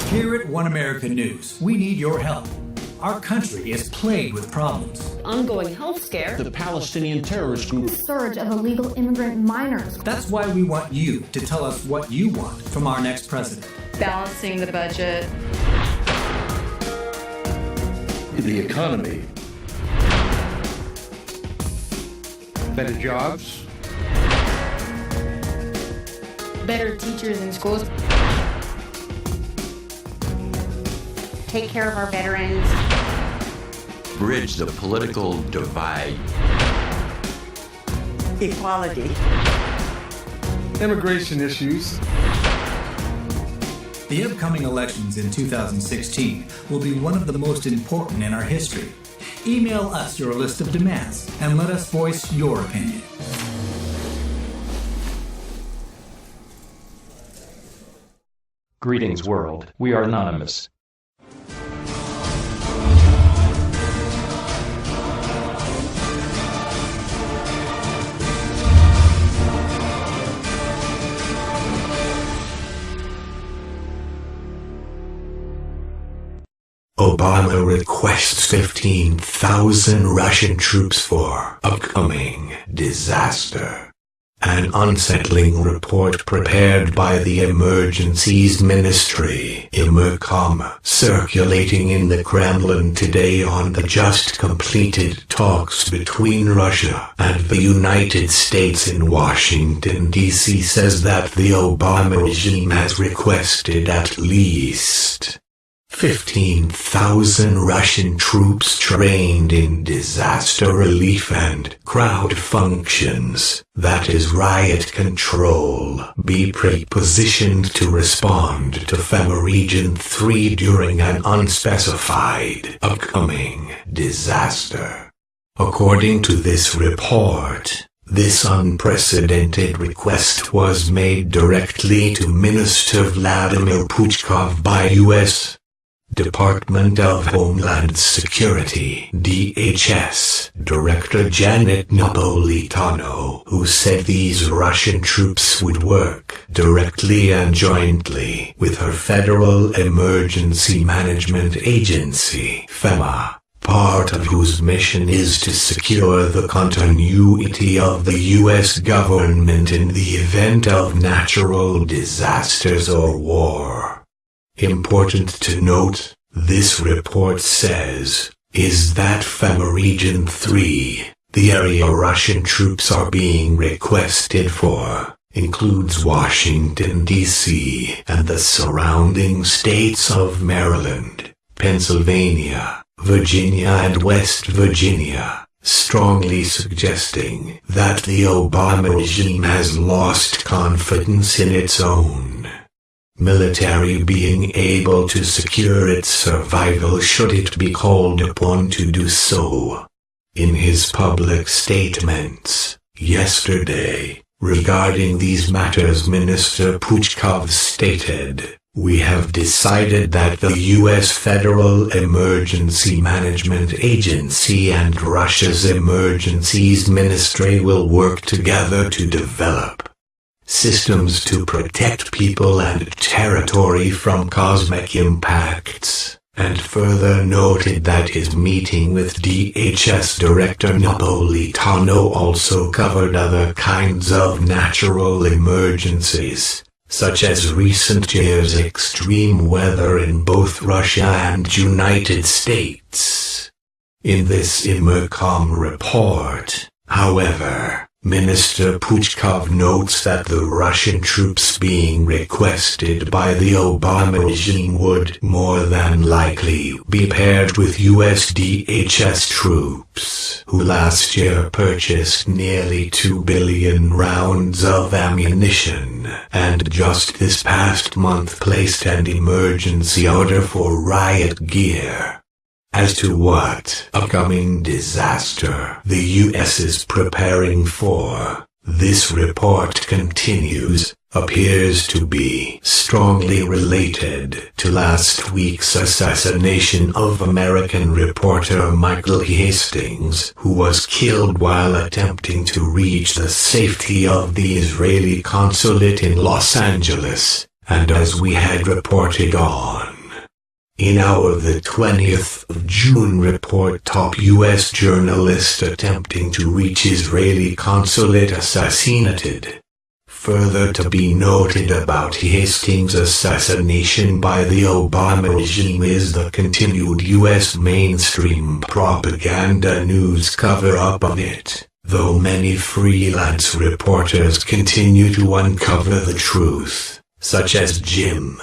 Here at One America News, we need your help. Our country is plagued with problems. Ongoing health scare. The Palestinian terrorist group. The surge of illegal immigrant minors. That's why we want you to tell us what you want from our next president. Balancing the budget. The economy. Better jobs. Better teachers in schools. Take care of our veterans. Bridge the political divide. Equality. Immigration issues. The upcoming elections in 2016 will be one of the most important in our history. Email us your list of demands and let us voice your opinion. Greetings, world. We are anonymous. Obama requests 15,000 Russian troops for upcoming disaster. An unsettling report prepared by the Emergencies Ministry, EMERCOM, circulating in the Kremlin today on the just completed talks between Russia and the United States in Washington, D.C. says that the Obama regime has requested at least 15,000 Russian troops trained in disaster relief and crowd functions, that is riot control, be pre-positioned to respond to FEMA Region 3 during an unspecified upcoming disaster. According to this report, this unprecedented request was made directly to Minister Vladimir Puchkov by U.S. Department of Homeland Security (DHS) Director Janet Napolitano, who said these Russian troops would work directly and jointly with her Federal Emergency Management Agency, FEMA, part of whose mission is to secure the continuity of the U.S. government in the event of natural disasters or war. Important to note, this report says, is that FEMA Region 3, the area Russian troops are being requested for, includes Washington, D.C. and the surrounding states of Maryland, Pennsylvania, Virginia and West Virginia, strongly suggesting that the Obama regime has lost confidence in its own military being able to secure its survival should it be called upon to do so. In his public statements yesterday regarding these matters, Minister Puchkov stated, "We have decided that the U.S. Federal Emergency Management Agency and Russia's Emergencies Ministry will work together to develop systems to protect people and territory from cosmic impacts," and further noted that his meeting with DHS Director Napolitano also covered other kinds of natural emergencies, such as recent years' extreme weather in both Russia and United States. In this EMERCOM report, however, Minister Puchkov notes that the Russian troops being requested by the Obama regime would more than likely be paired with U.S. DHS troops, who last year purchased nearly 2 billion rounds of ammunition, and just this past month placed an emergency order for riot gear. As to what upcoming disaster the U.S. is preparing for, this report continues, appears to be strongly related to last week's assassination of American reporter Michael Hastings, who was killed while attempting to reach the safety of the Israeli consulate in Los Angeles, and as we had reported on In our the 20th of June report, top U.S. journalist attempting to reach Israeli consulate assassinated. Further to be noted about Hastings' assassination by the Obama regime is the continued U.S. mainstream propaganda news cover-up of it, though many freelance reporters continue to uncover the truth, such as Jim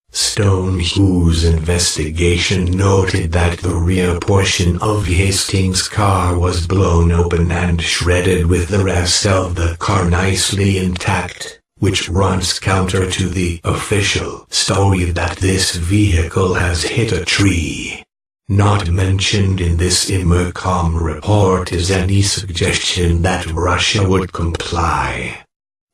Stone, whose investigation noted that the rear portion of Hastings' car was blown open and shredded with the rest of the car nicely intact, which runs counter to the official story that this vehicle has hit a tree. Not mentioned in this Emercom report is any suggestion that Russia would comply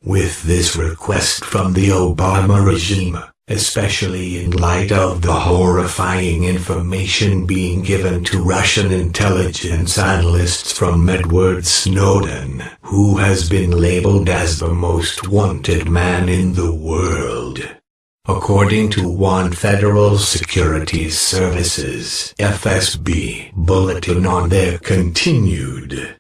with this request from the Obama regime, especially in light of the horrifying information being given to Russian intelligence analysts from Edward Snowden, who has been labeled as the most wanted man in the world. According to one Federal Securities Services (FSB) bulletin on their continued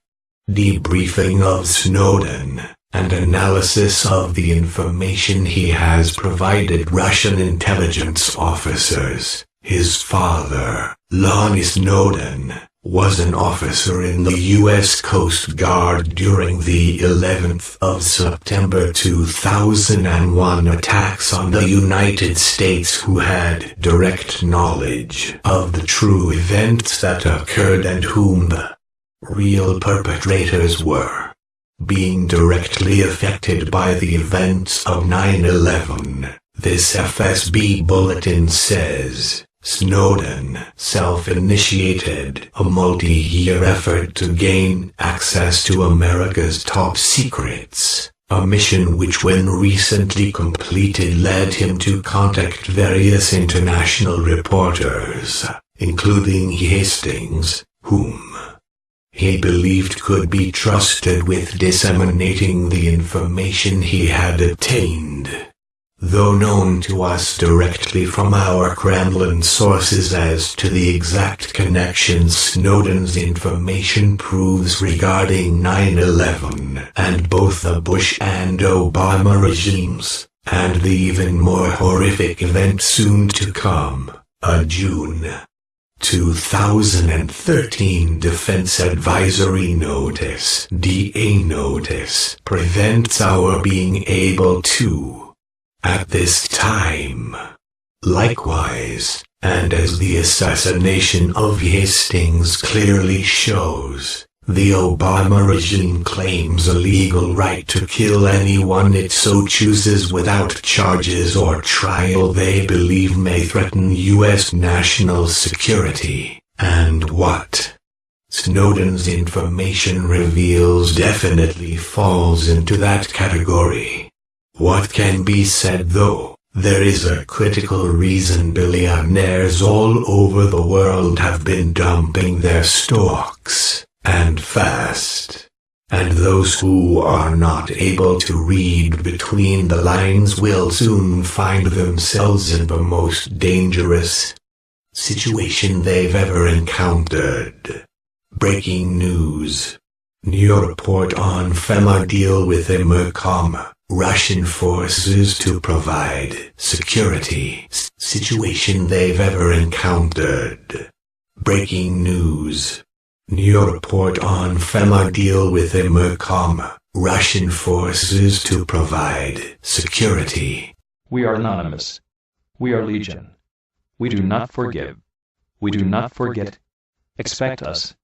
debriefing of Snowden and analysis of the information he has provided Russian intelligence officers, his father, Lonnie Snowden, was an officer in the U.S. Coast Guard during the 11th of September 2001 attacks on the United States, who had direct knowledge of the true events that occurred and whom the real perpetrators were being directly affected by the events of 9/11. This FSB bulletin says Snowden self-initiated a multi-year effort to gain access to America's top secrets, a mission which, when recently completed, led him to contact various international reporters, including Hastings, whom he believed could be trusted with disseminating the information he had obtained. Though known to us directly from our Kremlin sources as to the exact connections Snowden's information proves regarding 9/11 and both the Bush and Obama regimes, and the even more horrific event soon to come, a June 2013 Defense Advisory Notice (DA notice) prevents our being able to, at this time. Likewise, and as the assassination of Hastings clearly shows, the Obama regime claims a legal right to kill anyone it so chooses without charges or trial they believe may threaten U.S. national security, and what Snowden's information reveals definitely falls into that category. What can be said, though? There is a critical reason billionaires all over the world have been dumping their stocks, and fast. And those who are not able to read between the lines will soon find themselves in the most dangerous situation they've ever encountered. Breaking news. New report on FEMA deal with Emercom. Russian forces to provide security situation they've ever encountered. Breaking news. New report on FEMA deal with Emercom. Russian forces to provide security. We are anonymous. We are legion. We do not forgive. We do not forget. Expect us.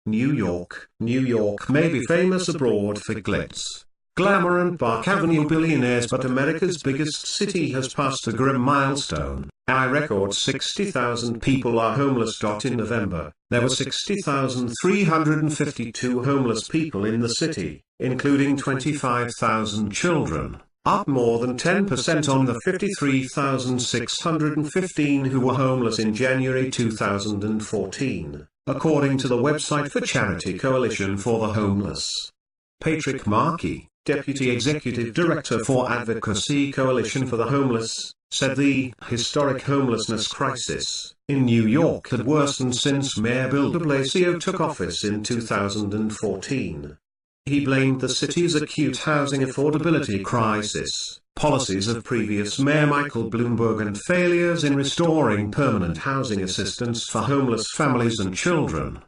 New York may be famous abroad for glitz, glamour and Park Avenue billionaires, but America's biggest city has passed a grim milestone. I record 60,000 people are homeless. In November, there were 60,352 homeless people in the city, including 25,000 children, up more than 10% on the 53,615 who were homeless in January 2014, according to the website for charity Coalition for the Homeless. Patrick Markey, Deputy Executive Director for Advocacy Coalition for the Homeless, said the historic homelessness crisis in New York had worsened since Mayor Bill de Blasio took office in 2014. He blamed the city's acute housing affordability crisis, policies of previous Mayor Michael Bloomberg, and failures in restoring permanent housing assistance for homeless families and children.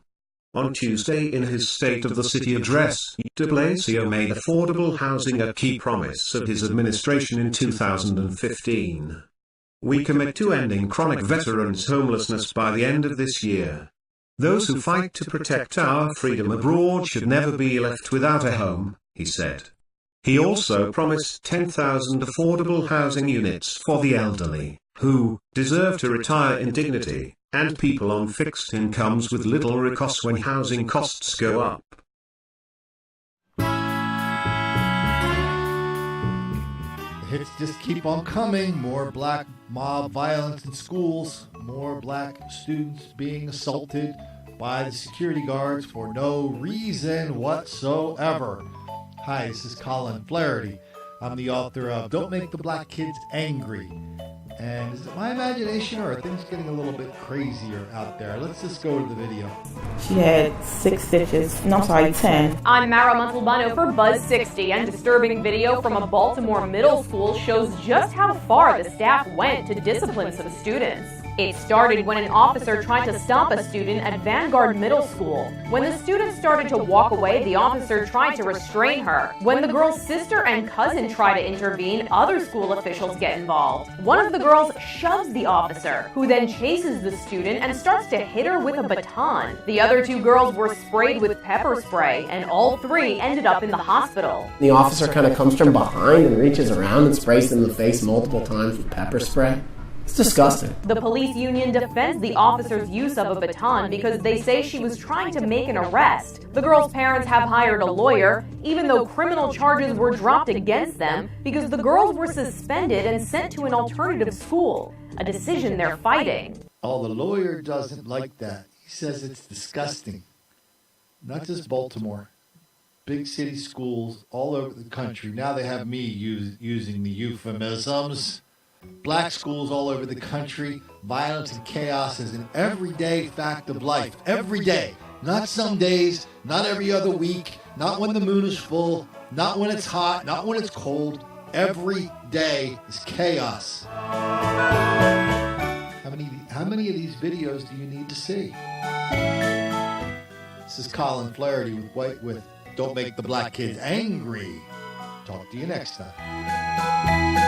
On Tuesday, in his State of the City address, de Blasio made affordable housing a key promise of his administration in 2015. "We commit to ending chronic veterans' homelessness by the end of this year. Those who fight to protect our freedom abroad should never be left without a home," he said. He also promised 10,000 affordable housing units for the elderly, who deserve to retire in dignity, and people on fixed incomes with little recourse when housing costs go up. The hits just keep on coming. More black mob violence in schools, more black students being assaulted by the security guards for no reason whatsoever. Hi, this is Colin Flaherty. I'm the author of Don't Make the Black Kids Angry. And is it my imagination, or are things getting a little bit crazier out there? Let's just go to the video. She had 6 stitches. No, I'm sorry, 10. I'm Mara Montalbano for Buzz 60, and disturbing video from a Baltimore middle school shows just how far the staff went to discipline some students. It started when an officer tried to stop a student at Vanguard Middle School. When the student started to walk away, the officer tried to restrain her. When the girl's sister and cousin try to intervene, other school officials get involved. One of the girls shoves the officer, who then chases the student and starts to hit her with a baton. The other 2 girls were sprayed with pepper spray, and all 3 ended up in the hospital. The officer kind of comes from behind and reaches around and sprays them in the face multiple times with pepper spray. It's disgusting. The police union defends the officer's use of a baton because they say she was trying to make an arrest. The girl's parents have hired a lawyer, even though criminal charges were dropped against them because the girls were suspended and sent to an alternative school, a decision they're fighting. Oh, the lawyer doesn't like that. He says it's disgusting. Not just Baltimore. Big city schools all over the country. Now they have me using the euphemisms. Black schools all over the country. Violence and chaos is an everyday fact of life. Every day. Not some days, not every other week, not when the moon is full, not when it's hot, not when it's cold. Every day is chaos. How many of these videos do you need to see? This is Colin Flaherty with Don't Make the Black Kids Angry. Talk to you next time.